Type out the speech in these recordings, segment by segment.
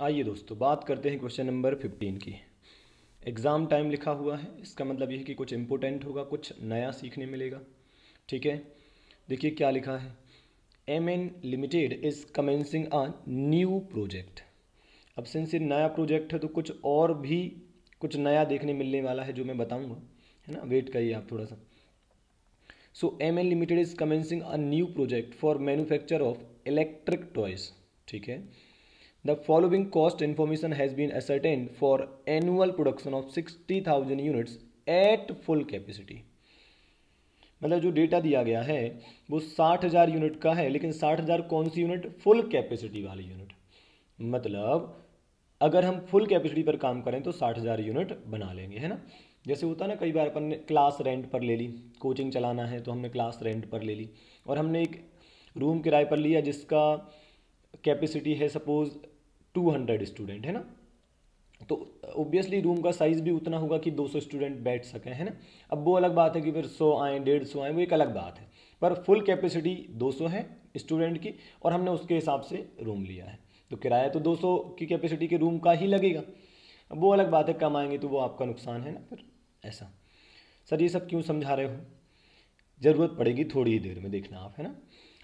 आइए दोस्तों बात करते हैं क्वेश्चन नंबर 15 की। एग्ज़ाम टाइम लिखा हुआ है, इसका मतलब ये है कि कुछ इम्पोर्टेंट होगा, कुछ नया सीखने मिलेगा। ठीक है, देखिए क्या लिखा है। M N limited is commencing a new project. अब सिंस ये नया प्रोजेक्ट है तो कुछ और भी कुछ नया देखने मिलने वाला है जो मैं बताऊंगा, है ना। वेट करिए आप थोड़ा सा। So M N limited is commencing a new project for manufacture of electric toys. ठीक है, the following cost information has been ascertained for annual production of 60,000 units at full capacity। मतलब जो डेटा दिया गया है वो 60,000 यूनिट का है, लेकिन 60,000 कौन सी यूनिट? फुल कैपेसिटी वाली यूनिट। मतलब अगर हम फुल कैपेसिटी पर काम करें तो 60,000 यूनिट बना लेंगे, है ना। जैसे होता है ना, कई बार अपन ने क्लास रेंट पर ले ली, कोचिंग चलाना है तो हमने क्लास रेंट पर ले ली और हमने एक रूम किराए पर लिया जिसका कैपेसिटी है सपोज 200 स्टूडेंट, है ना। तो ऑब्वियसली रूम का साइज़ भी उतना होगा कि 200 स्टूडेंट बैठ सकें, है ना। अब वो अलग बात है कि फिर 100 आए 150 आए, वो एक अलग बात है। पर फुल कैपेसिटी 200 है स्टूडेंट की और हमने उसके हिसाब से रूम लिया है, तो किराया तो 200 की कैपेसिटी के रूम का ही लगेगा। अब वो अलग बात है, कम आएंगे तो वो आपका नुकसान है ना फिर। ऐसा सर ये सब क्यों समझा रहे हो? ज़रूरत पड़ेगी थोड़ी ही देर में, देखना आप, है ना।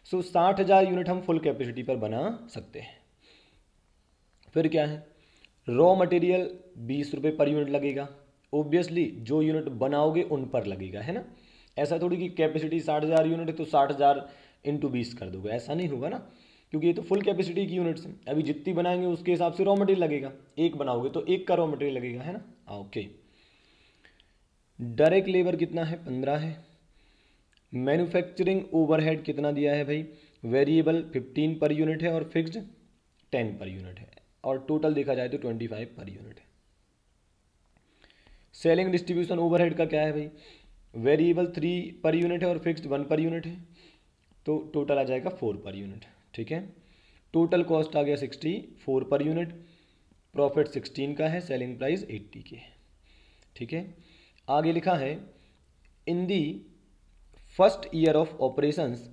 सो 60,000 यूनिट हम फुल कैपेसिटी पर बना सकते हैं। फिर क्या है, रॉ मटेरियल 20 रुपये पर यूनिट लगेगा। ओब्वियसली जो यूनिट बनाओगे उन पर लगेगा, है ना। ऐसा थोड़ी कि कैपेसिटी 60,000 यूनिट है तो 60,000 इंटू 20 कर दोगे, ऐसा नहीं होगा ना, क्योंकि ये तो फुल कैपेसिटी की यूनिट्स हैं। अभी जितनी बनाएंगे उसके हिसाब से रॉ मटेरियल लगेगा। एक बनाओगे तो एक का रॉ मटेरियल लगेगा, है ना। ओके, डायरेक्ट लेबर कितना है? 15 है। मैन्युफैक्चरिंग ओवरहेड कितना दिया है भाई? वेरिएबल 15 पर यूनिट है और फिक्स्ड 10 पर यूनिट है, और टोटल देखा जाए तो 25 पर यूनिट है। सेलिंग डिस्ट्रीब्यूशन ओवरहेड का क्या है भाई? वेरिएबल 3 पर यूनिट है और फिक्स्ड 1 पर यूनिट है, तो टोटल आ जाएगा 4 पर यूनिट। ठीक है, टोटल कॉस्ट आ गया 64 पर यूनिट, प्रॉफिट 16 का है, सेलिंग प्राइस 80 की है। ठीक है, आगे लिखा है in the first year of operations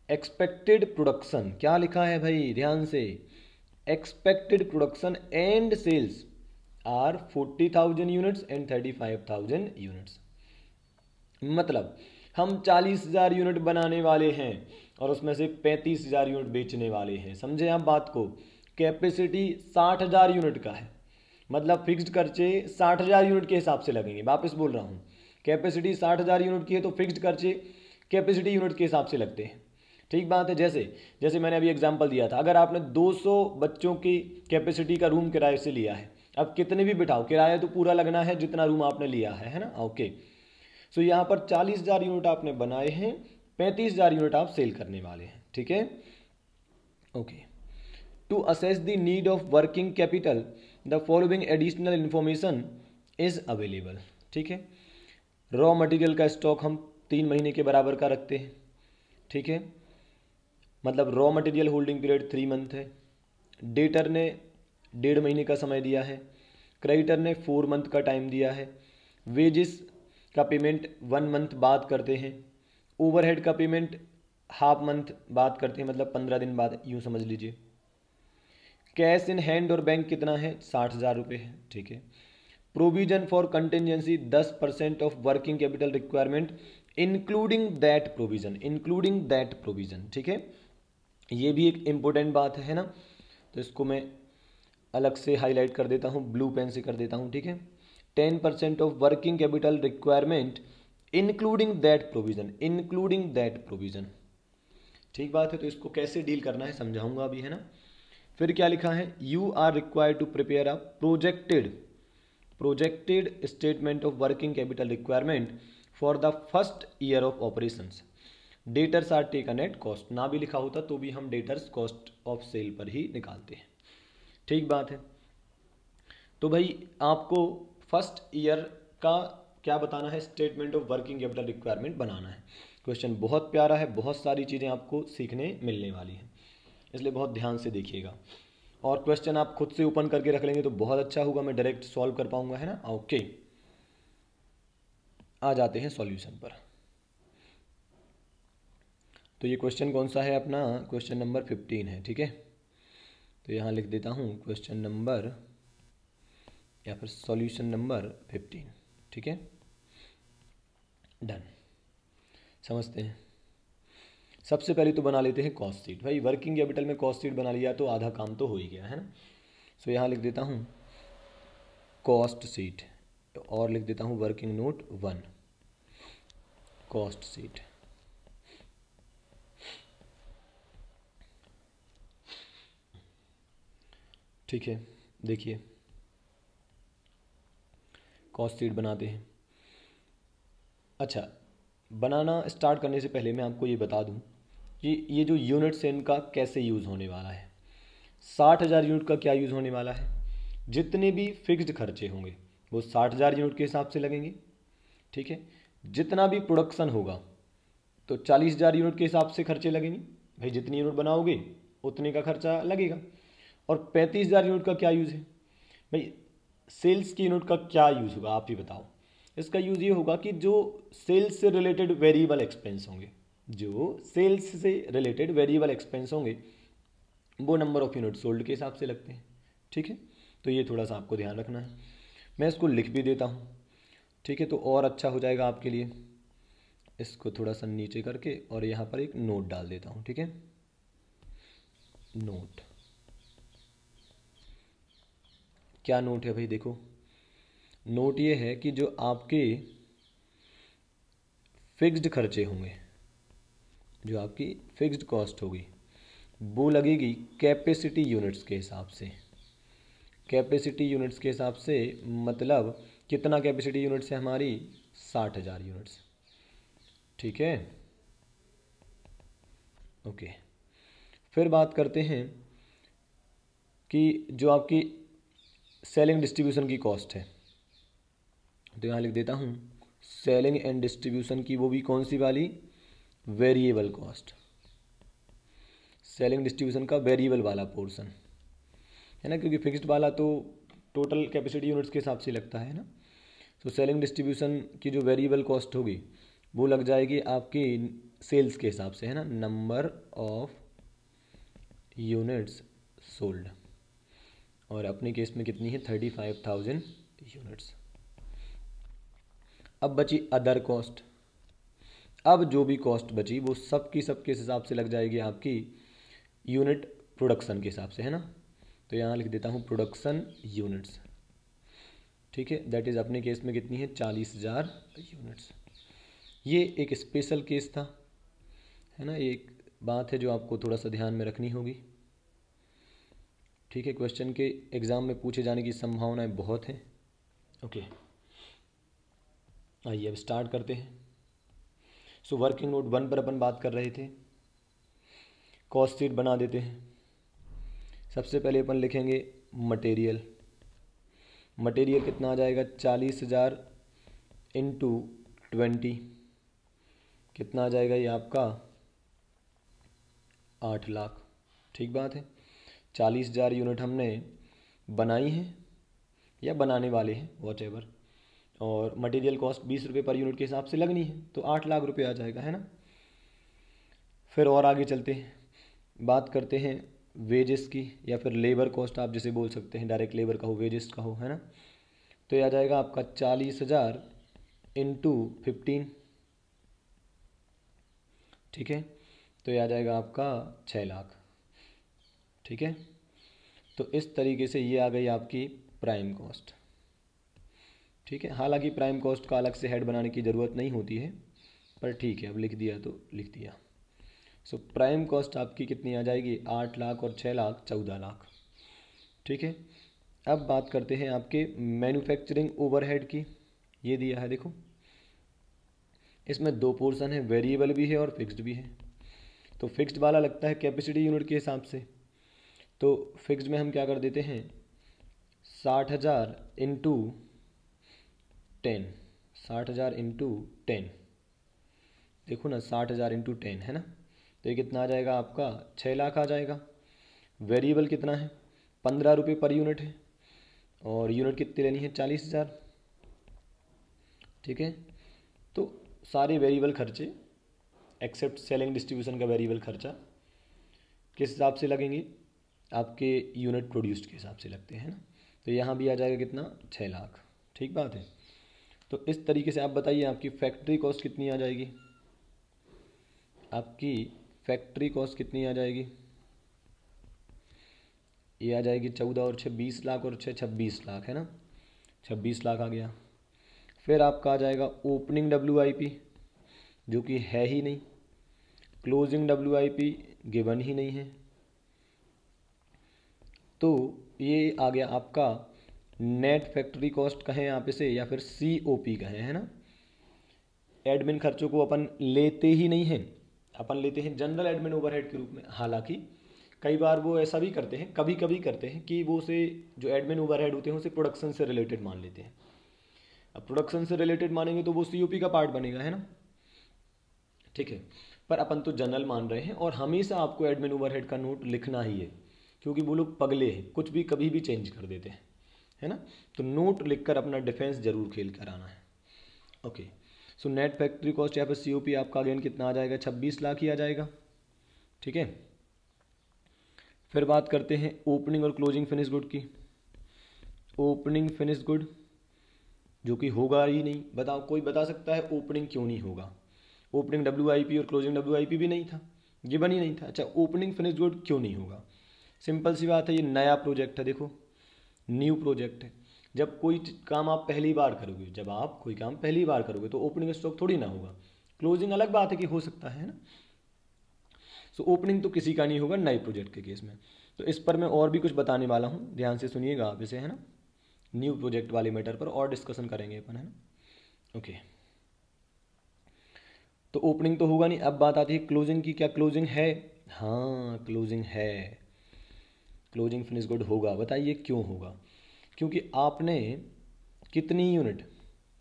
expected production. क्या लिखा है भाई, ध्यान से। Expected production and sales are 40,000 units and 35,000 units. मतलब हम 40,000 यूनिट बनाने वाले हैं और उसमें से 35,000 यूनिट बेचने वाले हैं। समझे आप बात को। कैपेसिटी 60,000 यूनिट का है, मतलब फिक्स्ड खर्चे 60,000 यूनिट के हिसाब से लगेंगे। वापस बोल रहा हूँ, कैपेसिटी 60,000 यूनिट की है तो फिक्स्ड खर्चे कैपेसिटी यूनिट के हिसाब से लगते हैं। ठीक बात है। जैसे जैसे मैंने अभी एग्जांपल दिया था, अगर आपने 200 बच्चों की कैपेसिटी का रूम किराए से लिया है, अब कितने भी बिठाओ किराया तो पूरा लगना है जितना रूम आपने लिया है ना। ओके, सो यहाँ पर 40,000 यूनिट आपने बनाए हैं, 35,000 यूनिट आप सेल करने वाले हैं। ठीक है, okay. To assess the need of working capital the following additional information is available. ठीक है, रॉ मटेरियल का स्टॉक हम 3 महीने के बराबर का रखते हैं। ठीक है, मतलब raw material holding period 3 month है। डेटर ने 1.5 महीने का समय दिया है। क्रेडिटर ने 4 मंथ का टाइम दिया है। वेजेस का पेमेंट 1 मंथ बाद करते हैं। ओवरहेड का पेमेंट हाफ मंथ बाद करते हैं, मतलब 15 दिन बाद, यूँ समझ लीजिए। कैश इन हैंड और बैंक कितना है? 60,000 रुपये है। ठीक है, provision for contingency 10% of working capital requirement including that provision, including that provision. ठीक है, ये भी एक इम्पोर्टेंट बात है ना, तो इसको मैं अलग से हाईलाइट कर देता हूँ, ब्लू पेन से कर देता हूँ। ठीक है, 10% of working capital requirement including that provision, including that provision. ठीक बात है, तो इसको कैसे डील करना है समझाऊंगा अभी, है ना। फिर क्या लिखा है, you are required to prepare a projected statement of working capital requirement for the first year of operations. Debtors are taken at cost. ना भी लिखा होता तो भी हम डेटर्स कॉस्ट ऑफ सेल पर ही निकालते हैं। ठीक बात है, तो भाई आपको फर्स्ट ईयर का क्या बताना है? Statement of working capital requirement बनाना है। क्वेश्चन बहुत प्यारा है, बहुत सारी चीज़ें आपको सीखने मिलने वाली हैं, इसलिए बहुत ध्यान से देखिएगा। और क्वेश्चन आप खुद से ओपन करके रख लेंगे तो बहुत अच्छा होगा, मैं डायरेक्ट सॉल्व कर पाऊंगा, है ना। ओके, आ जाते हैं सॉल्यूशन पर। तो ये क्वेश्चन कौन सा है अपना? क्वेश्चन नंबर 15 है। ठीक है, तो यहाँ लिख देता हूँ क्वेश्चन नंबर या फिर सॉल्यूशन नंबर 15। ठीक है, डन। समझते हैं। सबसे पहले तो बना लेते हैं कॉस्ट शीट। भाई वर्किंग कैपिटल में कॉस्ट शीट बना लिया तो आधा काम तो हो ही गया है ना। सो यहाँ लिख देता हूँ कॉस्ट शीट और लिख देता हूँ वर्किंग नोट 1 कॉस्ट शीट। ठीक है, देखिए कॉस्ट शीट बनाते हैं। अच्छा, बनाना स्टार्ट करने से पहले मैं आपको ये बता दूं कि ये जो यूनिट्स हैं इनका कैसे यूज़ होने वाला है। 60,000 यूनिट का क्या यूज़ होने वाला है, जितने भी फिक्स्ड खर्चे होंगे वो 60,000 यूनिट के हिसाब से लगेंगे। ठीक है, जितना भी प्रोडक्शन होगा तो 40,000 यूनिट के हिसाब से खर्चे लगेंगे। भाई जितनी यूनिट बनाओगे उतने का खर्चा लगेगा। और 35,000 यूनिट का क्या यूज़ है, भाई सेल्स की यूनिट का क्या यूज़ होगा आप ही बताओ। इसका यूज़ ये होगा कि जो सेल्स से रिलेटेड वेरिएबल एक्सपेंस होंगे, जो सेल्स से रिलेटेड वेरिएबल एक्सपेंस होंगे वो नंबर ऑफ यूनिट सोल्ड के हिसाब से लगते हैं। ठीक है, तो ये थोड़ा सा आपको ध्यान रखना है। मैं इसको लिख भी देता हूँ। ठीक है, तो और अच्छा हो जाएगा आपके लिए। इसको थोड़ा सा नीचे करके और यहाँ पर एक नोट डाल देता हूँ। ठीक है, नोट। क्या नोट है भाई, देखो नोट ये है कि जो आपके फिक्स्ड खर्चे होंगे, जो आपकी फिक्स्ड कॉस्ट होगी वो लगेगी कैपेसिटी यूनिट्स के हिसाब से। कैपेसिटी यूनिट्स के हिसाब से मतलब कितना कैपेसिटी यूनिट्स है हमारी, 60,000 यूनिट्स। ठीक है, ओके। फिर बात करते हैं कि जो आपकी सेलिंग डिस्ट्रीब्यूशन की कॉस्ट है, तो यहाँ लिख देता हूँ सेलिंग एंड डिस्ट्रीब्यूशन की, वो भी कौन सी वाली, वेरिएबल कॉस्ट। सेलिंग डिस्ट्रीब्यूशन का वेरिएबल वाला पोर्शन है ना, क्योंकि फिक्स्ड वाला तो टोटल कैपेसिटी यूनिट्स के हिसाब से लगता है ना। तो सेलिंग डिस्ट्रीब्यूशन की जो वेरिएबल कॉस्ट होगी वो लग जाएगी आपकी सेल्स के हिसाब से, है ना, नंबर ऑफ यूनिट्स सोल्ड। और अपने केस में कितनी है, 35,000 यूनिट्स। अब बची अदर कॉस्ट। अब जो भी कॉस्ट बची वो सब की सब किस हिसाब से लग जाएगी आपकी, यूनिट प्रोडक्शन के हिसाब से, है ना। तो यहाँ लिख देता हूँ प्रोडक्शन यूनिट्स। ठीक है, दैट इज़ अपने केस में कितनी है, 40,000 यूनिट्स। ये एक स्पेशल केस था, है ना, एक बात है जो आपको थोड़ा सा ध्यान में रखनी होगी। ठीक है, क्वेश्चन के एग्ज़ाम में पूछे जाने की संभावनाएं बहुत हैं। ओके, आइए अब स्टार्ट करते हैं। सो वर्किंग नोट 1 पर अपन बात कर रहे थे। कॉस्ट शीट बना देते हैं। सबसे पहले अपन लिखेंगे मटेरियल। मटेरियल कितना आ जाएगा, 40,000 इंटू 20 कितना आ जाएगा, ये आपका 8 लाख। ठीक बात है, 40,000 यूनिट हमने बनाई है या बनाने वाले हैं वॉट एवर, और मटेरियल कॉस्ट 20 रुपये पर यूनिट के हिसाब से लगनी है, तो 8 लाख रुपये आ जाएगा, है ना। फिर और आगे चलते हैं, बात करते हैं वेजेस की, या फिर लेबर कॉस्ट आप जिसे बोल सकते हैं, डायरेक्ट लेबर का हो, वेजेस का हो, है ना। तो ये आ जाएगा आपका 40,000 इंटू 15। ठीक है, तो ये आ जाएगा आपका 6 लाख। ठीक है, तो इस तरीके से ये आ गई आपकी प्राइम कॉस्ट। ठीक है, हालांकि प्राइम कॉस्ट का अलग से हेड बनाने की ज़रूरत नहीं होती है, पर ठीक है अब लिख दिया तो लिख दिया। सो प्राइम कॉस्ट आपकी कितनी आ जाएगी, 8 लाख और 6 लाख 14 लाख। ठीक है, अब बात करते हैं आपके मैन्युफैक्चरिंग ओवरहेड की। ये दिया है देखो, इसमें दो पोर्शन है, वेरिएबल भी है और फिक्स्ड भी है। तो फिक्स्ड वाला लगता है कैपेसिटी यूनिट के हिसाब से, तो फिक्स्ड में हम क्या कर देते हैं, 60,000 इंटू 10, 60,000 इंटू 10, देखो ना 60,000 इंटू 10 है ना, तो ये कितना आ जाएगा आपका, 6 लाख आ जाएगा। वेरिएबल कितना है, 15 रुपये पर यूनिट है, और यूनिट कितनी लेनी है, 40,000। ठीक है, तो सारे वेरिएबल खर्चे एक्सेप्ट सेलिंग डिस्ट्रीब्यूशन का वेरिएबल खर्चा किस हिसाब से लगेंगे, आपके यूनिट प्रोड्यूस्ड के हिसाब से लगते हैं ना। तो यहाँ भी आ जाएगा कितना, 6 लाख। ठीक बात है। तो इस तरीके से आप बताइए आपकी फैक्ट्री कॉस्ट कितनी आ जाएगी, आपकी फैक्ट्री कॉस्ट कितनी आ जाएगी। ये आ जाएगी 14 और 6 20 लाख और 6 26 लाख है ना, 26 लाख आ गया। फिर आपका आ जाएगा ओपनिंग WIP जो कि है ही नहीं, क्लोजिंग WIP गिवन ही नहीं है, तो ये आ गया आपका नेट फैक्ट्री कॉस्ट कहें आप इसे या फिर COP कहें, है ना। एडमिन खर्चों को अपन लेते ही नहीं हैं, अपन लेते हैं जनरल एडमिन ओवरहेड के रूप में। हालांकि कई बार वो ऐसा भी करते हैं, कभी कभी करते हैं कि वो उसे जो एडमिन ओवरहेड होते हैं उसे प्रोडक्शन से रिलेटेड मान लेते हैं। अब प्रोडक्शन से रिलेटेड मानेंगे तो वो COP का पार्ट बनेगा, है ना। ठीक है, पर अपन तो जनरल मान रहे हैं और हमेशा आपको एडमिन ओवरहेड का नोट लिखना ही है, क्योंकि वो लोग पगले हैं, कुछ भी कभी भी चेंज कर देते हैं, है ना। तो नोट लिखकर अपना डिफेंस जरूर खेल कर आना है। Okay, so net factory cost या फिर COP आपका अगेन कितना आ जाएगा, 26 लाख ही आ जाएगा। ठीक है, फिर बात करते हैं ओपनिंग और क्लोजिंग फिनिश गुड की। ओपनिंग फिनिश गुड जो कि होगा ही नहीं, बताओ कोई बता सकता है ओपनिंग क्यों नहीं होगा। ओपनिंग WIP और क्लोजिंग WIP भी नहीं था, गिवन ही नहीं था। अच्छा, ओपनिंग फिनिश गुड क्यों नहीं होगा, सिंपल सी बात है, ये नया प्रोजेक्ट है, देखो न्यू प्रोजेक्ट है। जब कोई काम आप पहली बार करोगे, जब आप कोई काम पहली बार करोगे तो ओपनिंग स्टॉक थोड़ी ना होगा। क्लोजिंग अलग बात है कि हो सकता है ना। सो ओपनिंग तो किसी का नहीं होगा नए प्रोजेक्ट के केस में। तो इस पर मैं और भी कुछ बताने वाला हूँ, ध्यान से सुनिएगा आप इसे, है ना। न्यू प्रोजेक्ट वाले मैटर पर और डिस्कशन करेंगे अपन, है ना। ओके, तो ओपनिंग तो होगा नहीं। अब बात आती है क्लोजिंग की, क्या क्लोजिंग है। हाँ क्लोजिंग है, क्लोजिंग फिनिश गुड होगा। बताइए क्यों होगा, क्योंकि आपने कितनी यूनिट,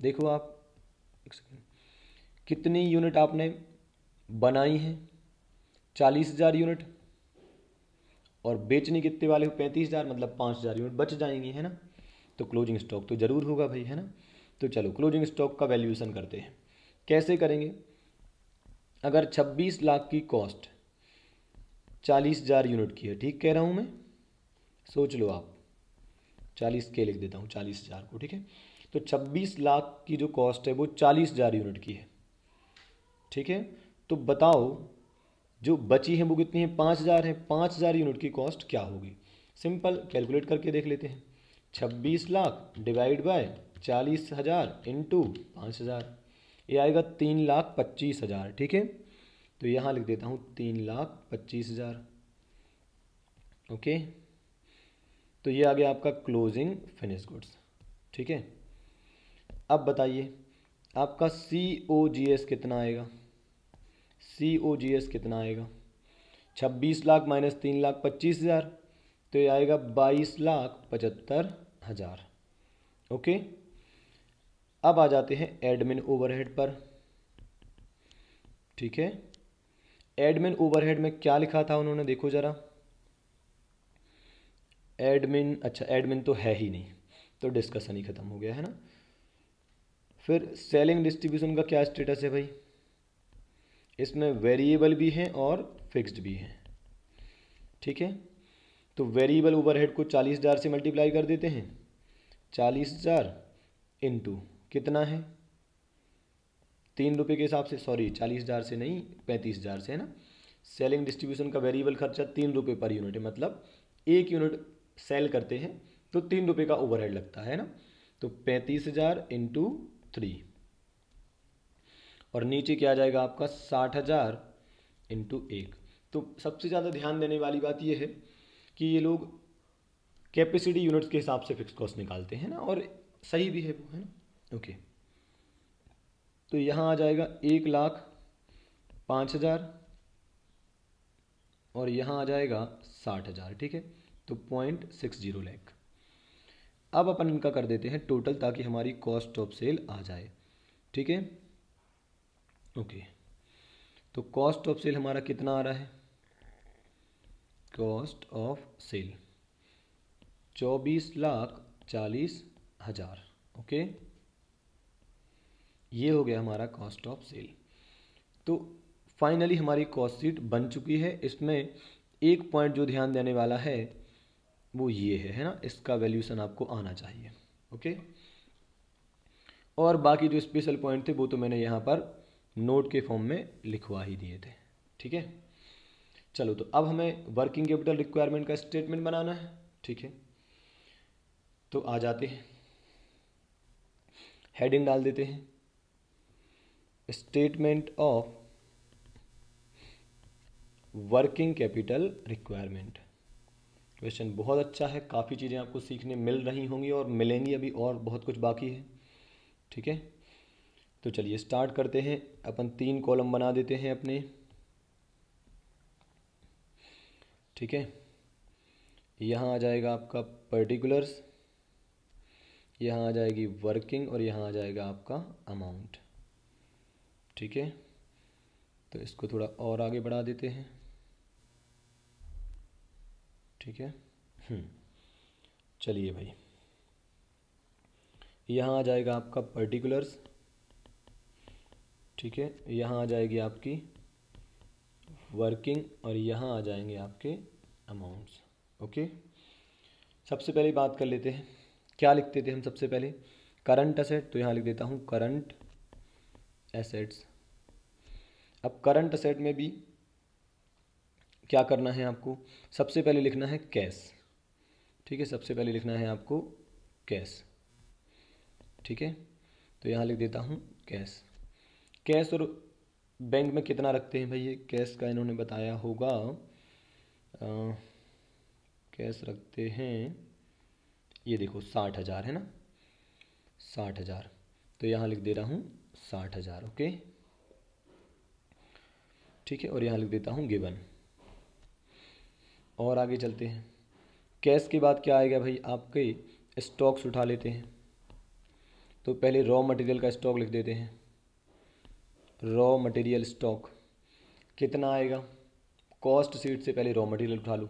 देखो आप एक सेकेंड, कितनी यूनिट आपने बनाई है, 40,000 यूनिट, और बेचनी कितने वाले हो, 35,000, मतलब 5,000 यूनिट बच जाएंगी, है ना। तो क्लोजिंग स्टॉक तो ज़रूर होगा भाई, है ना। तो चलो क्लोजिंग स्टॉक का वैल्यूएशन करते हैं। कैसे करेंगे, अगर 26 लाख की कॉस्ट 40,000 यूनिट की है, ठीक कह रहा हूँ मैं, सोच लो आप, 40 के लिख देता हूँ 40,000 को, ठीक है। तो 26 लाख की जो कॉस्ट है वो 40,000 यूनिट की है, ठीक है। तो बताओ जो बची है वो कितनी है, 5,000 है। 5,000 यूनिट की कॉस्ट क्या होगी, सिंपल कैलकुलेट करके देख लेते हैं। 26 लाख डिवाइड बाय 40,000 इंटू 5,000, ये आएगा 3,25,000, ठीक है। तो यहाँ लिख देता हूँ 3,25,000। ओके, तो ये आ गया आपका क्लोजिंग फिनिश गुड्स, ठीक है। अब बताइए आपका COGS कितना आएगा, COGS कितना आएगा, 26 लाख माइनस 3,25,000, तो ये आएगा 22,75,000। ओके, अब आ जाते हैं एडमिन ओवरहेड पर, ठीक है। एडमिन ओवरहेड में क्या लिखा था उन्होंने, देखो ज़रा, एडमिन, अच्छा एडमिन तो है ही नहीं, तो डिस्कशन ही ख़त्म हो गया, है ना। फिर सेलिंग डिस्ट्रीब्यूशन का क्या स्टेटस है भाई, इसमें वेरिएबल भी हैं और फिक्स्ड भी हैं, ठीक है। तो वेरिएबल ओवरहेड को 40,000 से मल्टीप्लाई कर देते हैं, 40,000 इंटू कितना है, 3 रुपये के हिसाब से, सॉरी 40,000 से नहीं 35,000 से, है ना। सेलिंग डिस्ट्रीब्यूशन का वेरिएबल खर्चा 3 रुपये पर यूनिट है, मतलब 1 यूनिट सेल करते हैं तो 3 रुपये का ओवरहेड लगता है ना। तो 35,000 इंटू 3, और नीचे क्या आ जाएगा आपका 60,000 इंटू 1। तो सबसे ज़्यादा ध्यान देने वाली बात यह है कि ये लोग कैपेसिटी यूनिट्स के हिसाब से फिक्स कॉस्ट निकालते हैं ना, और सही भी है वो, है ना। ओके, तो यहाँ आ जाएगा 1,05,000 और यहाँ आ जाएगा 60,000, ठीक है। तो 0.60 लाख। अब अपन इनका कर देते हैं टोटल, ताकि हमारी कॉस्ट ऑफ सेल आ जाए, ठीक है। ओके, तो कॉस्ट ऑफ सेल हमारा कितना आ रहा है, कॉस्ट ऑफ सेल 24,40,000। ओके, ये हो गया हमारा कॉस्ट ऑफ सेल। तो फाइनली हमारी कॉस्ट शीट बन चुकी है, इसमें एक पॉइंट जो ध्यान देने वाला है वो ये है ना, इसका वैल्यूशन आपको आना चाहिए। ओके, और बाकी जो स्पेशल पॉइंट थे वो तो मैंने यहाँ पर नोट के फॉर्म में लिखवा ही दिए थे। ठीक है, चलो तो अब हमें वर्किंग कैपिटल रिक्वायरमेंट का स्टेटमेंट बनाना है। ठीक है, तो आ जाते हैं, हेडिंग डाल देते हैं, statement of working capital requirement. Question बहुत अच्छा है, काफ़ी चीज़ें आपको सीखने मिल रही होंगी और मिलेंगी, अभी और बहुत कुछ बाकी है। ठीक है, तो चलिए स्टार्ट करते हैं। अपन 3 कॉलम बना देते हैं अपने। ठीक है, यहाँ आ जाएगा आपका पर्टिकुलर्स, यहाँ आ जाएगी वर्किंग और यहाँ आ जाएगा आपका अमाउंट। ठीक है, तो इसको थोड़ा और आगे बढ़ा देते हैं। ठीक है, चलिए भाई, यहाँ आ जाएगा आपका पर्टिकुलर्स। ठीक है, यहाँ आ जाएगी आपकी वर्किंग और यहाँ आ जाएंगे आपके अमाउंट्स। ओके, सबसे पहले बात कर लेते हैं, क्या लिखते थे हम सबसे पहले, करंट एसेट, तो यहाँ लिख देता हूँ करंट एसेट्स। अब करंट एसेट में भी क्या करना है आपको, सबसे पहले लिखना है कैश। ठीक है, सबसे पहले लिखना है आपको कैश। ठीक है, तो यहाँ लिख देता हूँ कैश। कैश और बैंक में कितना रखते हैं भाई, ये कैश का इन्होंने बताया होगा, कैश रखते हैं, ये देखो 60,000 है ना, 60,000, तो यहाँ लिख दे रहा हूँ 60,000। ओके, ठीक है, और यहाँ लिख देता हूँ गिवन। और आगे चलते हैं, कैश के बाद क्या आएगा भाई, आपके स्टॉक्स उठा लेते हैं। तो पहले रॉ मटेरियल का स्टॉक लिख देते हैं, रॉ मटेरियल स्टॉक कितना आएगा, कॉस्ट शीट से पहले रॉ मटेरियल उठा लो।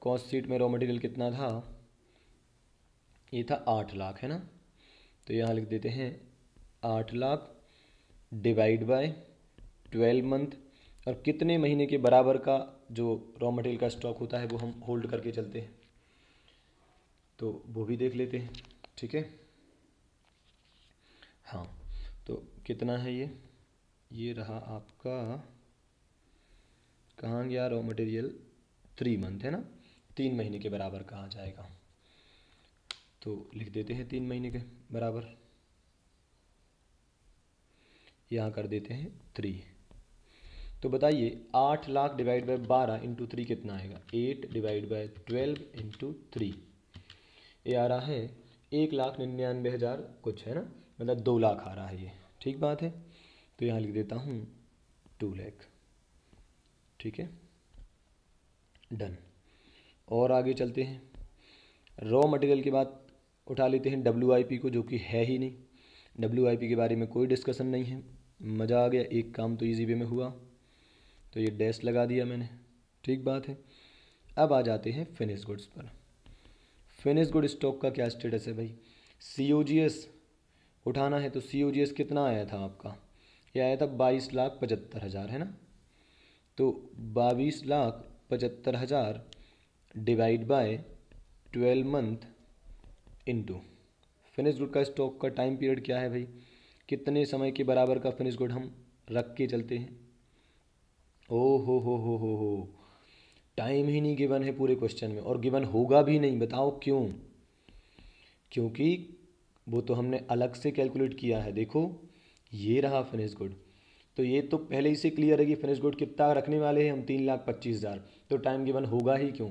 कॉस्ट शीट में रॉ मटेरियल कितना था, ये था 8 लाख है ना, तो यहाँ लिख देते हैं 8 लाख डिवाइड बाय 12 मंथ, और कितने महीने के बराबर का जो रॉ मटेरियल का स्टॉक होता है वो हम होल्ड करके चलते हैं, तो वो भी देख लेते हैं। ठीक है, हाँ, तो कितना है ये रहा आपका, कहाँ गया रॉ मटेरियल, 3 मंथ है ना, 3 महीने के बराबर कहाँ जाएगा, तो लिख देते हैं 3 महीने के बराबर, यहाँ कर देते हैं 3। तो बताइए 8 लाख डिवाइड बाय 12 इंटू 3 कितना आएगा, 8 डिवाइड बाय 12 इंटू 3, ये आ रहा है 1,99,000 कुछ है ना, मतलब 2 लाख आ रहा है ये। ठीक बात है, तो यहाँ लिख देता हूँ 2 लाख। ठीक है, डन। और आगे चलते हैं, रॉ मटेरियल के बाद उठा लेते हैं WIP को, जो कि है ही नहीं, WIP के बारे में कोई डिस्कशन नहीं है। मज़ा आ गया, एक काम तो इजी वे में हुआ, तो ये डैश लगा दिया मैंने। ठीक बात है, अब आ जाते हैं फिनिश गुड्स पर। फिनिश गुड स्टॉक का क्या स्टेटस है भाई, COGS उठाना है, तो COGS कितना आया था आपका, ये आया था 22,75,000 है ना, तो 22,75,000 divide by 12 month into finish good का स्टॉक का टाइम पीरियड क्या है भाई, कितने समय के बराबर का फिनिश गुड हम रख के चलते हैं। ओ हो, टाइम ही नहीं गिवन है पूरे क्वेश्चन में, और गिवन होगा भी नहीं, बताओ क्यों, क्योंकि वो तो हमने अलग से कैलकुलेट किया है। देखो ये रहा फिनिश गुड, तो ये तो पहले ही से क्लियर है कि फिनिश गुड कितना रखने वाले हैं हम, 3,25,000, तो टाइम गिवन होगा ही क्यों,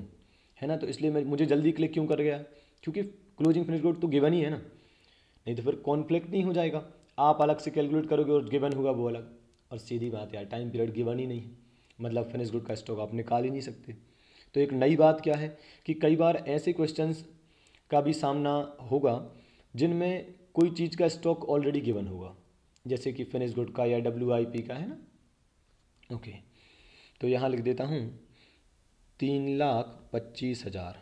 है ना। तो इसलिए मुझे जल्दी क्लिक क्यों कर गया, क्योंकि क्लोजिंग फिनिश गुड तो गिवन ही है ना, नहीं तो फिर कॉन्फ्लिक्ट नहीं हो जाएगा, आप अलग से कैलकुलेट करोगे और गिवन होगा वो अलग, और सीधी बात यार टाइम पीरियड गिवन ही नहीं है, मतलब फिनिश गुड का स्टॉक आप निकाल ही नहीं सकते। तो एक नई बात क्या है कि कई बार ऐसे क्वेश्चंस का भी सामना होगा जिनमें कोई चीज़ का स्टॉक ऑलरेडी गिवन होगा, जैसे कि फिनिश गुड का या WIP का, है ना। ओके, तो यहाँ लिख देता हूँ 3,25,000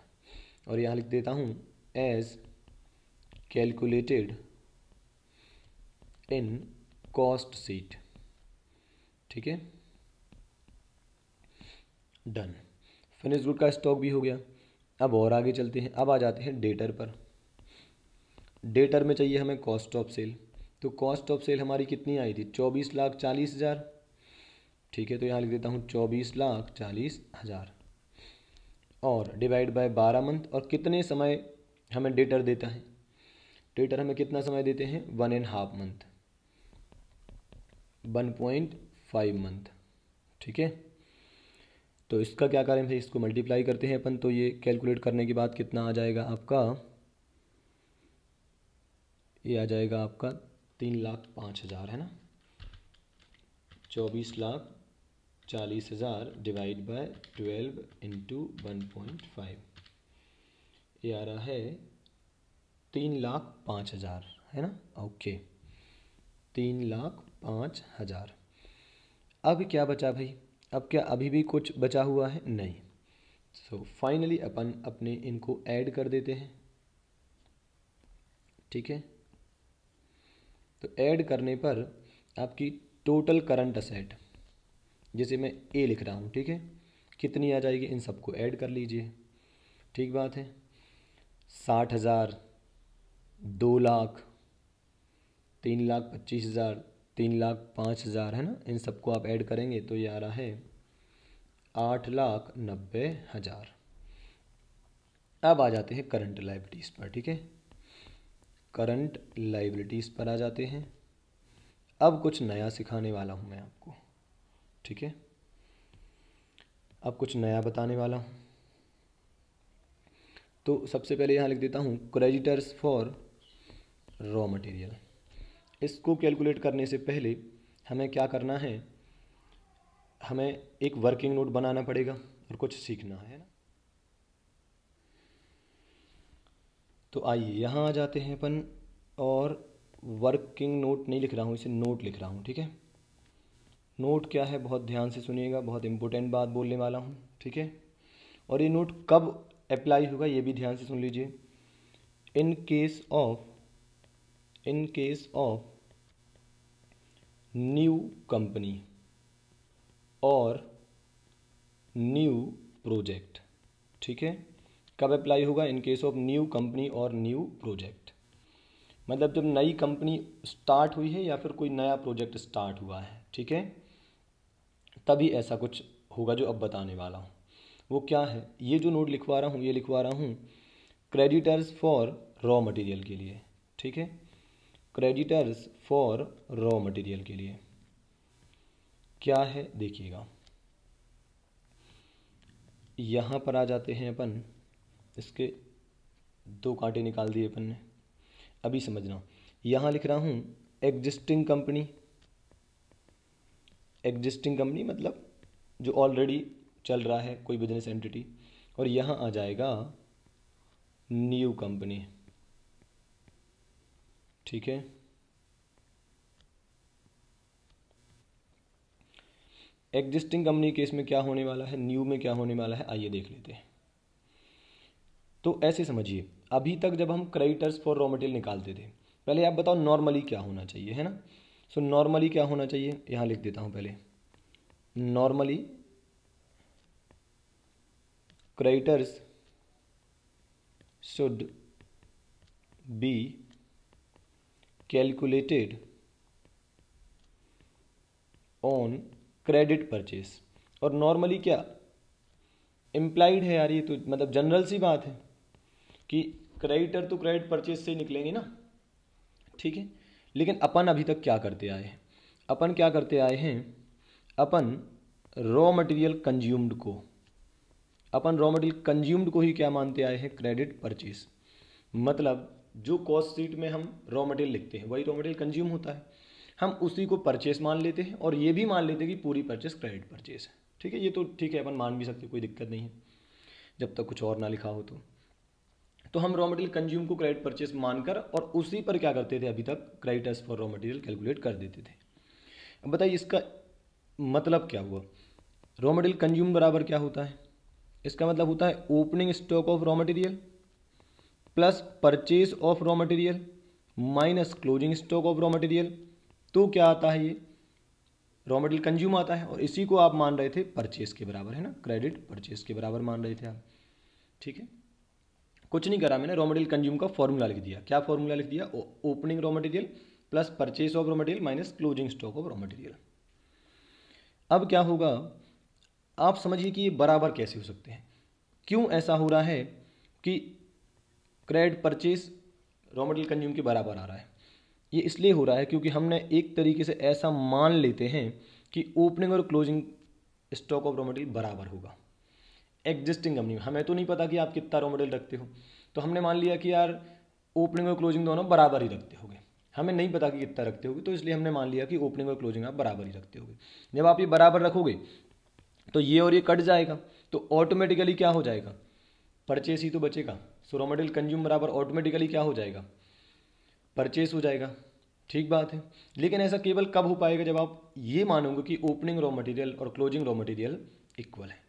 और यहाँ लिख देता हूँ as calculated in cost sheet. ठीक है, डन। फिनिश गुड का स्टॉक भी हो गया। अब और आगे चलते हैं, अब आ जाते हैं डेटर पर। डेटर में चाहिए हमें कॉस्ट ऑफ सेल। तो कॉस्ट ऑफ सेल हमारी कितनी आई थी, 24,40,000। ठीक है, तो यहाँ लिख देता हूँ 24,40,000 और डिवाइड बाय 12 मंथ। और कितने समय हमें डेटर देता है, डेटर हमें कितना समय देते हैं, 1.5 मंथ, 1.5 मंथ। ठीक है, तो इसका क्या करें भाई, इसको मल्टीप्लाई करते हैं अपन। तो ये कैलकुलेट करने के बाद कितना आ जाएगा आपका, ये आ जाएगा आपका 3,05,000 है ना, 24,40,000 डिवाइड बाय 12 इंटू 1.5, ये आ रहा है 3,05,000 है ना। ओके, 3,05,000। अब क्या बचा भाई, अब क्या अभी भी कुछ बचा हुआ है, नहीं। सो फाइनली अपन अपने इनको ऐड कर देते हैं। ठीक है, तो ऐड करने पर आपकी टोटल करंट असेट, जैसे मैं ए लिख रहा हूँ, ठीक है, कितनी आ जाएगी, इन सबको ऐड कर लीजिए। ठीक बात है, 60,000, 2,00,000, 3,25,000, 3,05,000 है ना, इन सबको आप ऐड करेंगे तो ये आ रहा है 8,90,000। अब आ जाते हैं करंट लायबिलिटीज़ पर। ठीक है, करंट लायबिलिटीज़ पर आ जाते हैं। अब कुछ नया सिखाने वाला हूँ मैं आपको। ठीक है, अब कुछ नया बताने वाला हूँ। तो सबसे पहले यहाँ लिख देता हूँ क्रेडिटर्स फॉर रॉ मटेरियल। इसको कैलकुलेट करने से पहले हमें क्या करना है, हमें एक वर्किंग नोट बनाना पड़ेगा और कुछ सीखना है ना। तो आइए यहाँ आ जाते हैं अपन, और वर्किंग नोट नहीं लिख रहा हूँ, इसे नोट लिख रहा हूँ। ठीक है, नोट क्या है, बहुत ध्यान से सुनिएगा, बहुत इंपॉर्टेंट बात बोलने वाला हूँ। ठीक है, और ये नोट कब अप्लाई होगा ये भी ध्यान से सुन लीजिए। In case of new company और न्यू प्रोजेक्ट। ठीक है, कब अप्लाई होगा, in case of new company और न्यू प्रोजेक्ट, मतलब जब नई कंपनी स्टार्ट हुई है या फिर कोई नया प्रोजेक्ट स्टार्ट हुआ है। ठीक है, तभी ऐसा कुछ होगा जो अब बताने वाला हूँ। वो क्या है, ये जो नोट लिखवा रहा हूँ, ये लिखवा रहा हूँ क्रेडिटर्स फॉर रॉ मटेरियल के लिए। ठीक है, क्रेडिटर्स फॉर रॉ मटेरियल के लिए क्या है देखिएगा, यहाँ पर आ जाते हैं अपन, इसके 2 कांटे निकाल दिए अपन ने। अभी समझना, यहाँ लिख रहा हूँ एग्जिस्टिंग कंपनी, एग्जिस्टिंग कंपनी मतलब जो ऑलरेडी चल रहा है कोई बिजनेस एंटिटी, और यहाँ आ जाएगा न्यू कंपनी। ठीक है, एग्जिस्टिंग कंपनी केस में क्या होने वाला है, न्यू में क्या होने वाला है, आइए देख लेते हैं। तो ऐसे समझिए, अभी तक जब हम क्रेडिटर्स फॉर रॉ मटेरियल निकालते थे, पहले आप बताओ नॉर्मली क्या होना चाहिए, है ना। सो नॉर्मली क्या होना चाहिए, यहाँ लिख देता हूँ पहले, normally creditors should be calculated on credit purchase. और नॉर्मली क्या इम्प्लाइड है यार, ये तो मतलब जनरल सी बात है कि क्रेडिटर तो क्रेडिट परचेस से ही निकलेंगे ना। ठीक है, लेकिन अपन अभी तक क्या करते आए हैं, अपन क्या करते आए हैं, अपन रॉ मटेरियल कंज्यूम्ड को, अपन रॉ मटेरियल कंज्यूम्ड को ही क्या मानते आए हैं, क्रेडिट परचेस। मतलब जो कॉस्ट शीट में हम रॉ मटेरियल लिखते हैं वही रॉ मटेरियल कंज्यूम होता है, हम उसी को परचेस मान लेते हैं और ये भी मान लेते हैं कि पूरी परचेस क्रेडिट परचेस है। ठीक है, ये तो ठीक है, अपन मान भी सकते, कोई दिक्कत नहीं है जब तक कुछ और ना लिखा हो। तो हम रॉ मटेरियल कंज्यूम को क्रेडिट परचेस मानकर और उसी पर क्या करते थे, अभी तक creditors for raw material calculate कर देते थे। अब बताइए इसका मतलब क्या हुआ, रॉ मटेरियल कंज्यूम बराबर क्या होता है, इसका मतलब होता है opening stock of raw material plus purchase of raw material minus closing stock of raw material. तो क्या आता है ये, रॉ मटेरियल कंज्यूम आता है, और इसी को आप मान रहे थे परचेस के बराबर, है ना, क्रेडिट परचेस के बराबर मान रहे थे आप। ठीक है, कुछ नहीं करा मैंने, रॉ मटेरियल कंज्यूम का फॉर्मूला लिख दिया। क्या फॉर्मूला लिख दिया? Opening raw material plus purchase of raw material minus closing stock of raw material. अब क्या होगा, आप समझिए कि ये बराबर कैसे हो सकते हैं। क्यों ऐसा हो रहा है कि credit purchase raw material consume के बराबर आ रहा है? ये इसलिए हो रहा है क्योंकि हमने एक तरीके से ऐसा मान लेते हैं कि ओपनिंग और closing stock of raw material बराबर होगा एग्जिस्टिंग कंपनी में। हमें तो नहीं पता कि आप कितना रॉ मटेरियल रखते हो, तो हमने मान लिया कि यार ओपनिंग और क्लोजिंग दोनों बराबर ही रखते होगे। हमें नहीं पता कि कितना रखते होगे, तो इसलिए हमने मान लिया कि ओपनिंग और क्लोजिंग आप बराबर ही रखते होगे। जब आप ये बराबर रखोगे तो ये और ये कट जाएगा, तो ऑटोमेटिकली क्या हो जाएगा, परचेस ही तो बचेगा। सो रॉ मटेरियल कंज्यूम बराबर ऑटोमेटिकली क्या हो जाएगा, परचेस हो जाएगा। ठीक बात है, लेकिन ऐसा केवल कब हो पाएगा, जब आप ये मानोगे कि ओपनिंग रॉ मटेरियल और क्लोजिंग रॉ मटेरियल इक्वल है।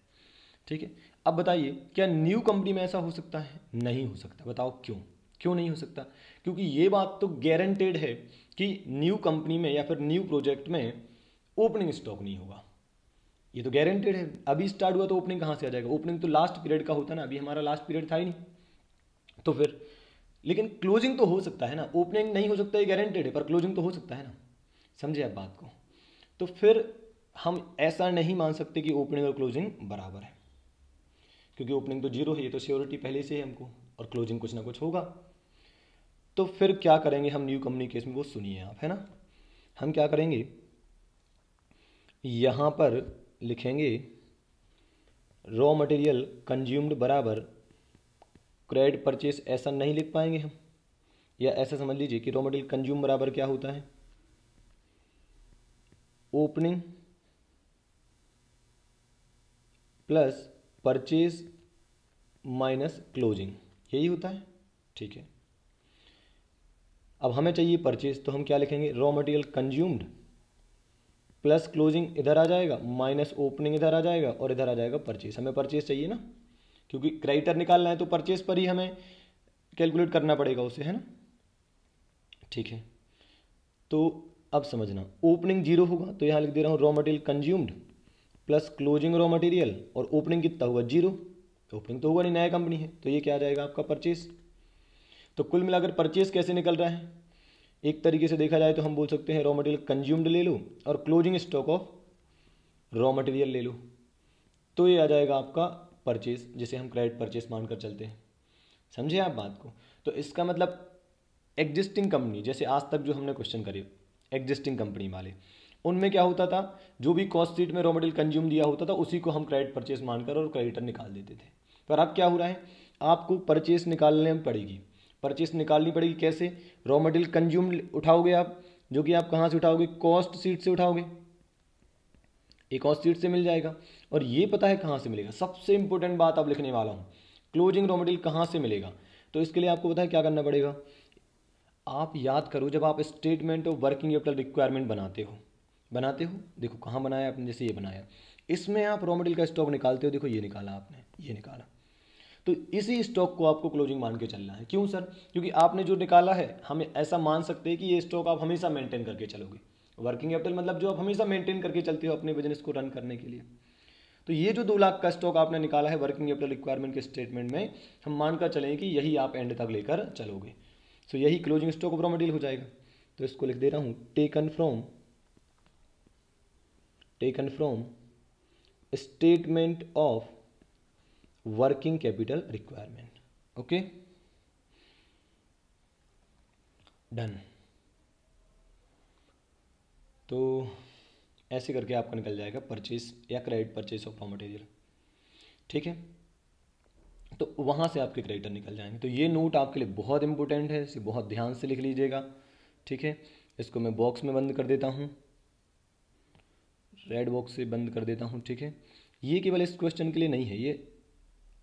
ठीक है, अब बताइए क्या न्यू कंपनी में ऐसा हो सकता है? नहीं हो सकता। बताओ क्यों? क्यों नहीं हो सकता? क्योंकि ये बात तो गारंटेड है कि न्यू कंपनी में या फिर न्यू प्रोजेक्ट में ओपनिंग स्टॉक नहीं होगा। ये तो गारंटेड है। अभी स्टार्ट हुआ तो ओपनिंग कहाँ से आ जाएगा? ओपनिंग तो लास्ट पीरियड का होता है ना, अभी हमारा लास्ट पीरियड था ही नहीं। तो फिर लेकिन क्लोजिंग तो हो सकता है ना, ओपनिंग नहीं हो सकता, ये गारंटेड है, पर क्लोजिंग तो हो सकता है ना। समझे आप बात को? तो फिर हम ऐसा नहीं मान सकते कि ओपनिंग और क्लोजिंग बराबर है, क्योंकि ओपनिंग तो जीरो है, ये तो श्योरिटी पहले से है हमको, और क्लोजिंग कुछ ना कुछ होगा। तो फिर क्या करेंगे हम न्यू कंपनी केस में, वो सुनिए आप, है ना। हम क्या करेंगे, यहाँ पर लिखेंगे रॉ मटेरियल कंज्यूम्ड बराबर क्रेडिट परचेस। ऐसा नहीं लिख पाएंगे हम, या ऐसा समझ लीजिए कि रॉ मटेरियल कंज्यूम बराबर क्या होता है, opening plus purchase minus closing, यही होता है। ठीक है, अब हमें चाहिए परचेज, तो हम क्या लिखेंगे, raw material consumed plus closing इधर आ जाएगा, माइनस ओपनिंग इधर आ जाएगा, और इधर आ जाएगा परचेज। हमें परचेज चाहिए ना, क्योंकि क्रेडिटर निकालना है, तो परचेज पर ही हमें कैलकुलेट करना पड़ेगा उसे, है ना। ठीक है, तो अब समझना, ओपनिंग जीरो होगा तो यहाँ लिख दे रहा हूँ raw material consumed plus closing raw material, और ओपनिंग कितना हुआ, जीरो। ओपनिंग तो होगा नहीं, नया कंपनी है, तो ये क्या आ जाएगा आपका परचेज। तो कुल मिलाकर परचेज कैसे निकल रहा है, एक तरीके से देखा जाए तो हम बोल सकते हैं रॉ मटेरियल कंज्यूम्ड ले लो और closing stock of raw material ले लो, तो ये आ जाएगा आपका परचेज, जिसे हम क्रेडिट परचेज मानकर चलते हैं। समझे आप बात को? तो इसका मतलब एग्जिस्टिंग कंपनी, जैसे आज तक जो हमने क्वेश्चन करे एग्जिस्टिंग कंपनी वाले, उनमें क्या होता था, जो भी कॉस्ट शीट में रॉ मटेरियल कंज्यूम दिया होता था उसी को हम क्रेडिट परचेज मानकर और क्रेडिटर निकाल देते थे। पर अब क्या हो रहा है, आपको परचेज निकालने में पड़ेगी, परचेज निकालनी पड़ेगी। कैसे? रॉ मटेरियल कंज्यूम उठाओगे आप, जो कि आप कहाँ से उठाओगे, कॉस्ट शीट से उठाओगे, एक कॉस्ट शीट से मिल जाएगा। और ये पता है कहाँ से मिलेगा, सबसे इंपॉर्टेंट बात अब लिखने वाला हूँ, क्लोजिंग रॉ मटेरियल कहाँ से मिलेगा। तो इसके लिए आपको पता है क्या करना पड़ेगा, आप याद करो, जब आप statement of working capital requirement बनाते हो, देखो कहाँ बनाया आपने, जैसे ये बनाया, इसमें आप रॉ मटेरियल का स्टॉक निकालते हो, देखो ये निकाला आपने, ये निकाला, तो इसी स्टॉक को आपको क्लोजिंग मान के चलना है। क्यों सर? क्योंकि आपने जो निकाला है, हम ऐसा मान सकते हैं कि ये स्टॉक आप हमेशा मेंटेन करके चलोगे। वर्किंग कैपिटल मतलब जो आप हमेशा मेंटेन करके चलते हो अपने बिजनेस को रन करने के लिए। तो ये जो 2 लाख का स्टॉक आपने निकाला है वर्किंग कैपिटल रिक्वायरमेंट के स्टेटमेंट में, हम मानकर चलें कि यही आप एंड तक लेकर चलोगे। सो यही closing stock of raw material हो जाएगा। तो इसको लिख दे रहा हूँ, taken from statement of working capital requirement. Okay, done. तो ऐसे करके आपका निकल जाएगा परचेज या credit purchase of raw material. ठीक है, तो वहाँ से आपके क्रेडिटर निकल जाएंगे। तो ये नोट आपके लिए बहुत इंपॉर्टेंट है, इसे बहुत ध्यान से लिख लीजिएगा। ठीक है, इसको मैं बॉक्स में बंद कर देता हूँ, रेड बॉक्स से बंद कर देता हूँ। ठीक है, ये केवल इस क्वेश्चन के लिए नहीं है, ये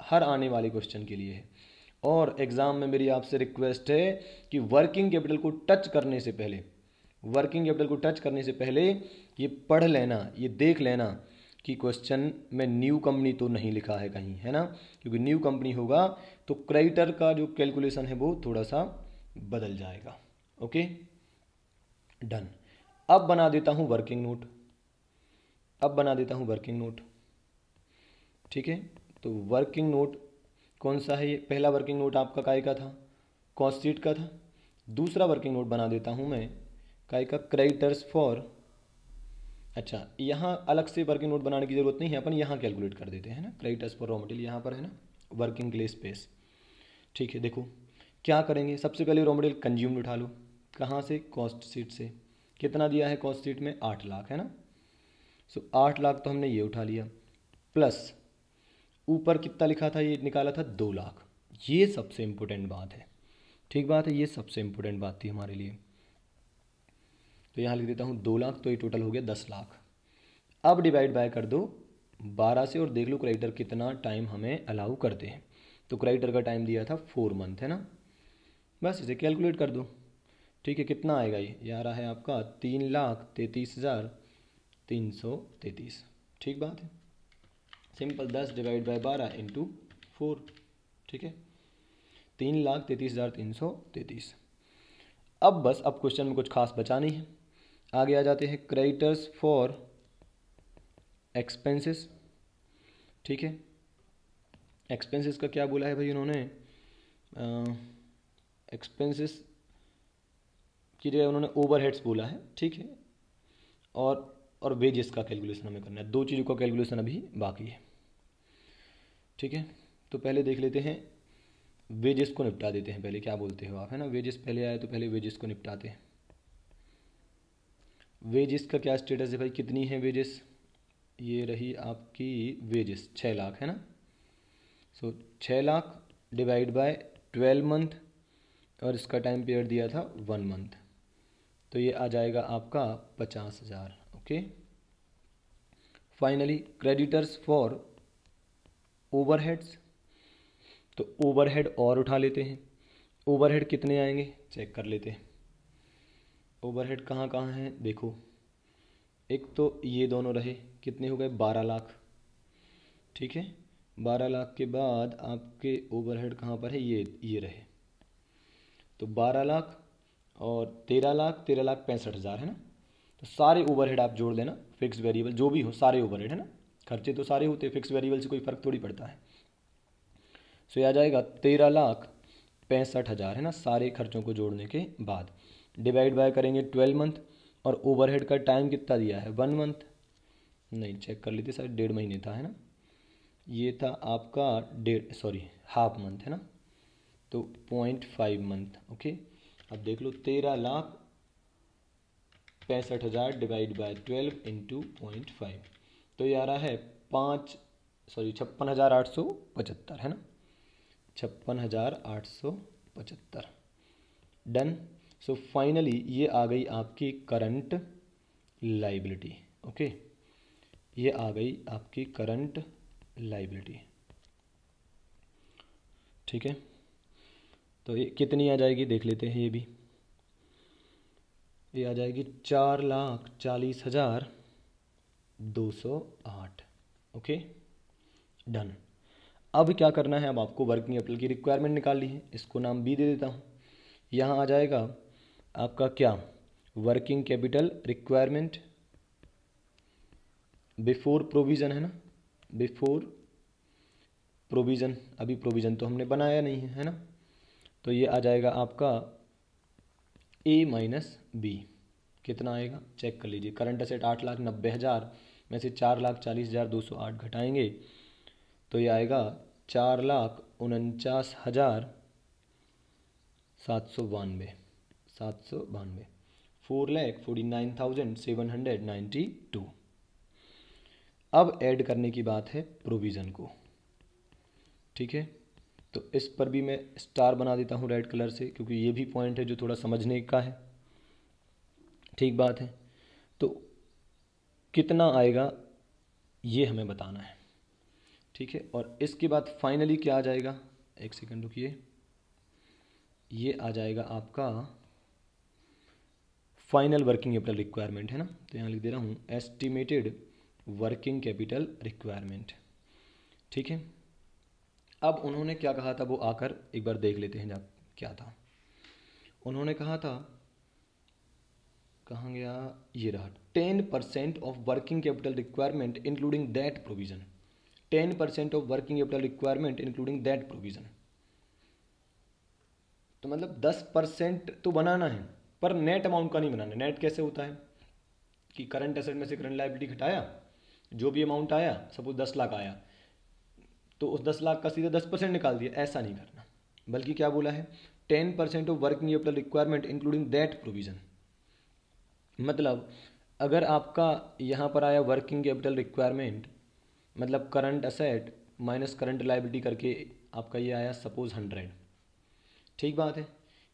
हर आने वाले क्वेश्चन के लिए है। और एग्ज़ाम में मेरी आपसे रिक्वेस्ट है कि वर्किंग कैपिटल को टच करने से पहले ये पढ़ लेना, ये देख लेना कि क्वेश्चन में न्यू कंपनी तो नहीं लिखा है कहीं, है ना। क्योंकि न्यू कंपनी होगा तो क्रेडिटर का जो कैलकुलेशन है वो थोड़ा सा बदल जाएगा। Okay, done. अब बना देता हूँ वर्किंग नोट। अब बना देता हूँ वर्किंग नोट। ठीक है, तो वर्किंग नोट कौन सा है ये? पहला वर्किंग नोट आपका काय का था? कॉस्ट शीट का था। दूसरा वर्किंग नोट बना देता हूँ मैं काय का? Creditors for. अच्छा, यहाँ अलग से वर्किंग नोट बनाने की जरूरत नहीं है, अपन यहाँ कैलकुलेट कर देते हैं ना। क्रेडिटर्स फॉर रॉ मटेरियल यहाँ पर है ना, वर्किंग के लिए स्पेस। ठीक है, देखो क्या करेंगे, सबसे पहले रॉ मटेरियल कंज्यूम्ड उठा लो। कहाँ से? कॉस्ट शीट से। कितना दिया है कॉस्ट शीट में? 8 लाख है ना। सो 8 लाख तो हमने ये उठा लिया, प्लस ऊपर कितना लिखा था, ये निकाला था 2 लाख। ये सबसे इम्पोर्टेंट बात है। ठीक बात है, ये सबसे इम्पोर्टेंट बात थी हमारे लिए। तो यहाँ लिख देता हूँ 2 लाख, तो ये टोटल हो गया 10 लाख। अब डिवाइड बाय कर दो 12 से और देख लो क्रेडिटर कितना टाइम हमें अलाउ करते हैं। तो क्रेडिटर का टाइम दिया था 4 मंथ है ना। बस इसे कैलकुलेट कर दो। ठीक है, कितना आएगा ये आ रहा है आपका 3,33,333। ठीक बात है, सिंपल 10 डिवाइड बाय 12 इंटू 4। ठीक है, 3,33,333। अब बस अब क्वेश्चन में कुछ खास बचा नहीं है, आगे आ जाते हैं क्रेडिटर्स फॉर एक्सपेंसेस। ठीक है, एक्सपेंसेस का क्या बोला है भाई उन्होंने? एक्सपेंसेस की जगह उन्होंने ओवरहेड्स बोला है। ठीक है, और वेजेस का कैलकुलेशन हमें करना है। दो चीज़ों का कैलकुलेशन अभी बाकी है। ठीक है, तो पहले देख लेते हैं, वेजेस को निपटा देते हैं पहले। क्या बोलते हो आप, है ना? वेजेस पहले आए तो पहले वेजेस को निपटाते हैं। वेजेस का क्या स्टेटस है भाई, कितनी है वेजेस? ये रही आपकी वेजेस 6 लाख है ना। सो 6 लाख डिवाइड बाय 12 मंथ, और इसका टाइम पीरियड दिया था 1 मंथ, तो ये आ जाएगा आपका 50,000। Okay, finally creditors for overheads, तो ओवरहेड और उठा लेते हैं। ओवरहेड कितने आएंगे चेक कर लेते हैं। ओवरहेड कहाँ कहाँ हैं देखो, एक तो ये दोनों रहे, कितने हो गए? 12 लाख। ठीक है, 12 लाख के बाद आपके ओवरहेड कहाँ पर है? ये रहे। तो 12 लाख और 13 लाख, 13,65,000 है ना। तो सारे ओवरहेड आप जोड़ देना, फिक्स वेरिएबल जो भी हो, सारे ओवरहेड है ना। खर्चे तो सारे होते हैं, फिक्स वेरिएबल से कोई फर्क थोड़ी पड़ता है। सो ये आ जाएगा 13,65,000 है ना, सारे खर्चों को जोड़ने के बाद। डिवाइड बाय करेंगे 12 मंथ, और ओवरहेड का टाइम कितना दिया है? 1 मंथ। नहीं, चेक कर लेते, शायद 1.5 महीने था है ना। ये था आपका हाफ मंथ है ना, तो 0.5 मंथ। ओके, अब देख लो 13,65,000 डिवाइड बाय 12 इंटू 0.5, तो ये आ रहा है 56,875 है ना। 56,875 डन। सो फाइनली ये आ गई आपकी करंट लाइबिलिटी। ओके, ये आ गई आपकी करंट लाइबिलिटी। ठीक है, तो ये कितनी आ जाएगी देख लेते हैं। ये आ जाएगी 4,40,208। Okay, done. अब क्या करना है, अब आपको वर्किंग कैपिटल की रिक्वायरमेंट निकालनी है। इसको नाम बी दे देता हूँ। यहाँ आ जाएगा आपका क्या? Working capital requirement before provision है ना, बिफोर प्रोविज़न। अभी प्रोविज़न तो हमने बनाया नहीं है ना। तो ये आ जाएगा आपका ए माइनस बी। कितना आएगा चेक कर लीजिए। करंट असेट 8,90,000 में से 4,40,208 घटाएंगे तो ये आएगा 4,49,792। 4,49,792। अब ऐड करने की बात है प्रोविज़न को। ठीक है, तो इस पर भी मैं स्टार बना देता हूँ रेड कलर से, क्योंकि ये भी पॉइंट है जो थोड़ा समझने का है। ठीक बात है, तो कितना आएगा ये हमें बताना है। ठीक है, और इसके बाद फाइनली क्या आ जाएगा, एक सेकंड रुकिए, ये आ जाएगा आपका फाइनल वर्किंग कैपिटल रिक्वायरमेंट है ना। तो यहाँ लिख दे रहा हूँ एस्टिमेटेड वर्किंग कैपिटल रिक्वायरमेंट। ठीक है, अब उन्होंने क्या कहा था वो आकर एक बार देख लेते हैं। जब क्या था उन्होंने कहा था कहाँ गया, ये रहा, 10% of working capital requirement including that provision, 10% of working capital requirement including that provision. तो मतलब 10% तो बनाना है, पर नेट अमाउंट का नहीं बनाना। नेट कैसे होता है कि करंट एसेट में से करंट लायबिलिटी घटाया, जो भी अमाउंट आया, सपोज 10 लाख आया, तो उस 10 लाख का सीधे 10% निकाल दिया, ऐसा नहीं करना। बल्कि क्या बोला है, 10% of working capital requirement including that provision. मतलब अगर आपका यहाँ पर आया वर्किंग कैपिटल रिक्वायरमेंट, मतलब current asset minus current liability करके आपका ये आया सपोज 100, ठीक बात है।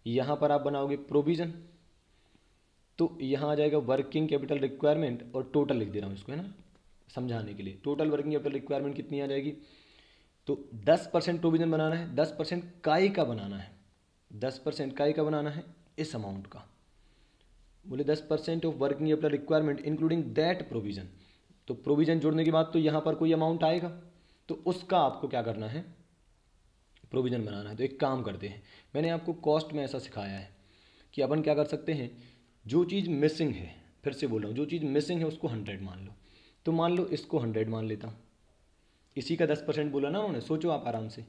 यहाँ पर आप बनाओगे प्रोविज़न, तो यहाँ आ जाएगा वर्किंग कैपिटल रिक्वायरमेंट और टोटल लिख दे रहा हूँ इसको, है ना, समझाने के लिए। टोटल वर्किंग कैपिटल रिक्वायरमेंट कितनी आ जाएगी, तो 10% प्रोविज़न बनाना है, 10% काय का बनाना है, 10% काय का बनाना है, इस अमाउंट का। बोले 10% of working capital requirement including that provision, तो प्रोविज़न जोड़ने के बाद तो यहाँ पर कोई अमाउंट आएगा, तो उसका आपको क्या करना है, प्रोविज़न बनाना है। तो एक काम करते हैं, मैंने आपको कॉस्ट में ऐसा सिखाया है कि अपन क्या कर सकते हैं, जो चीज़ मिसिंग है, फिर से बोल रहा हूँ, जो चीज़ मिसिंग है उसको 100 मान लो। तो मान लो इसको 100 मान लेता हूँ, इसी का 10% बोला ना उन्होंने, सोचो आप आराम से।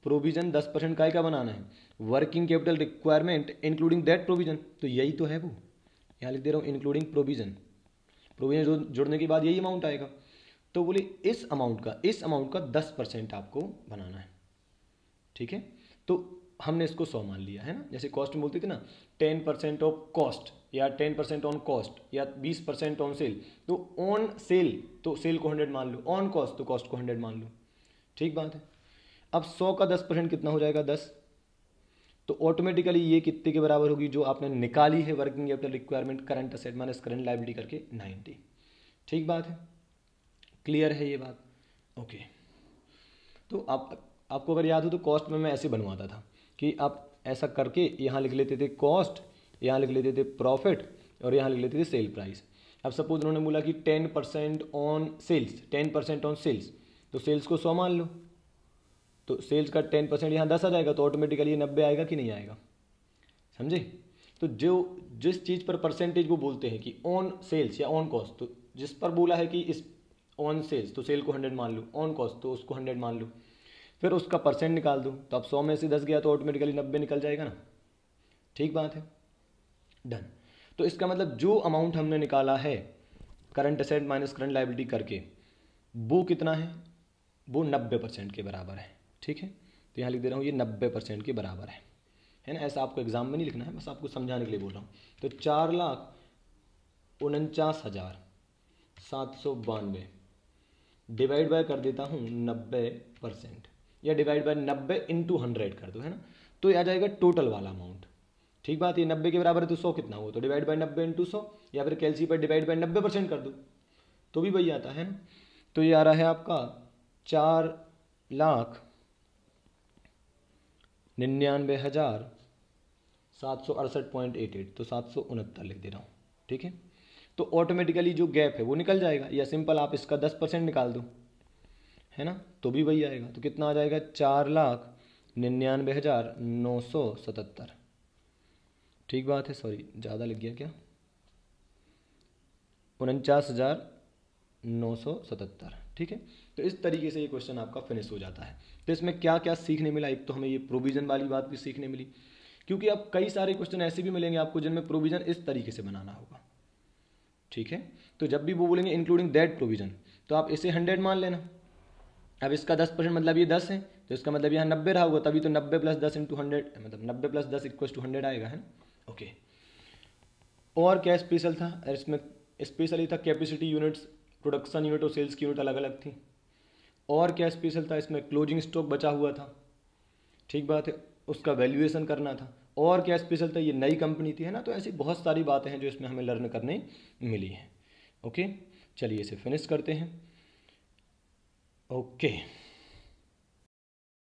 प्रोविज़न 10% काय का बनाना है, working capital requirement including that provision, तो यही तो है वो, यहाँ लिख दे रहा हूँ इंक्लूडिंग प्रोविज़न। प्रोविज़न जोड़ने के बाद यही अमाउंट आएगा। तो बोले इस अमाउंट का 10% आपको बनाना है, ठीक है। तो हमने इसको 100 मान लिया है ना, जैसे कॉस्ट में बोलते थे ना, 10% ऑफ कॉस्ट या 10% ऑन कॉस्ट या 20% ऑन सेल। तो ऑन सेल तो सेल को 100 मान लो, ऑन कॉस्ट तो कॉस्ट को 100 मान लो, ठीक बात है। अब 100 का 10% कितना हो जाएगा, 10। तो ऑटोमेटिकली ये कितने के बराबर होगी, जो आपने निकाली है working capital requirement current asset minus current liability करके, 90, ठीक बात है। क्लियर है ये बात, ओके। तो आपको अगर याद हो तो कॉस्ट में मैं ऐसे बनवाता था कि आप ऐसा करके यहाँ लिख लेते थे कॉस्ट, यहाँ लिख लेते थे प्रॉफिट और यहाँ लिख लेते थे सेल प्राइस। अब सपोज उन्होंने बोला कि 10% ऑन सेल्स, 10% ऑन सेल्स, तो सेल्स को 100 मान लो, तो सेल्स का 10% यहाँ 10 आ जाएगा, तो ऑटोमेटिकली ये 90 आएगा कि नहीं आएगा, समझे। तो जो जिस चीज़ पर परसेंटेज वो बोलते हैं कि ऑन सेल्स या ऑन कॉस्ट, तो जिस पर बोला है कि इस ऑन सेल्स तो सेल को 100 मान लो, ऑन कॉस्ट तो उसको 100 मान लो, फिर उसका परसेंट निकाल दो। तो अब 100 में से 10 गया तो ऑटोमेटिकली 90 निकल जाएगा ना, ठीक बात है, डन। तो इसका मतलब जो अमाउंट हमने निकाला है current asset minus current liability करके, वो कितना है, वो 90% के बराबर है, ठीक है। तो यहाँ लिख दे रहा हूँ ये 90% के बराबर है ना। ऐसा आपको एग्जाम में नहीं लिखना है, बस आपको समझाने के लिए बोल रहा हूँ। तो 4,49,792 डिवाइड बाय कर देता हूँ 90%, या डिवाइड बाय 90 इंटू 100 कर दो, है ना। तो ये आ जाएगा टोटल वाला अमाउंट, ठीक बात। ये 90 के बराबर है तो 100 कितना हुआ, तो डिवाइड बाय 90 इंटू 100, या फिर कैलसी पर डिवाइड बाय 90% कर दो तो भी वही आता है ना। तो ये आ रहा है आपका 4,99,768, तो 769 लिख दे रहा हूँ, ठीक है। तो ऑटोमेटिकली जो गैप है वो निकल जाएगा, या सिंपल आप इसका 10% निकाल दो, है ना, तो भी वही आएगा। तो कितना आ जाएगा, 4,99,977, ठीक बात है। सॉरी ज़्यादा लिख गया क्या, 49,977, ठीक है। तो इस तरीके से ये क्वेश्चन आपका फिनिश हो जाता है। तो इसमें क्या क्या सीखने मिला, एक तो हमें ये प्रोविज़न वाली बात भी सीखने मिली, क्योंकि अब कई सारे क्वेश्चन ऐसे भी मिलेंगे आपको जिनमें प्रोविज़न इस तरीके से बनाना होगा, ठीक है। तो जब भी वो बोलेंगे इंक्लूडिंग दैट प्रोविज़न, तो आप इसे 100 मान लेना। अब इसका 10% मतलब ये 10 है, तो इसका मतलब यहाँ 90 रहा होगा, तभी तो 90 + 10 × 100, मतलब 90 + 10 = 100 आएगा, है ना, ओके। और क्या स्पेशल था इसमें, स्पेशली था कैपेसिटी यूनिट्स, प्रोडक्शन यूनिट और सेल्स की यूनिट अलग अलग थी। और क्या स्पेशल था इसमें, क्लोजिंग स्टॉक बचा हुआ था, ठीक बात है, उसका वैल्यूएशन करना था। और क्या स्पेशल था, ये नई कंपनी थी, है ना। तो ऐसी बहुत सारी बातें हैं जो इसमें हमें लर्न करने मिली हैं, ओके। चलिए इसे फिनिश करते हैं, ओके।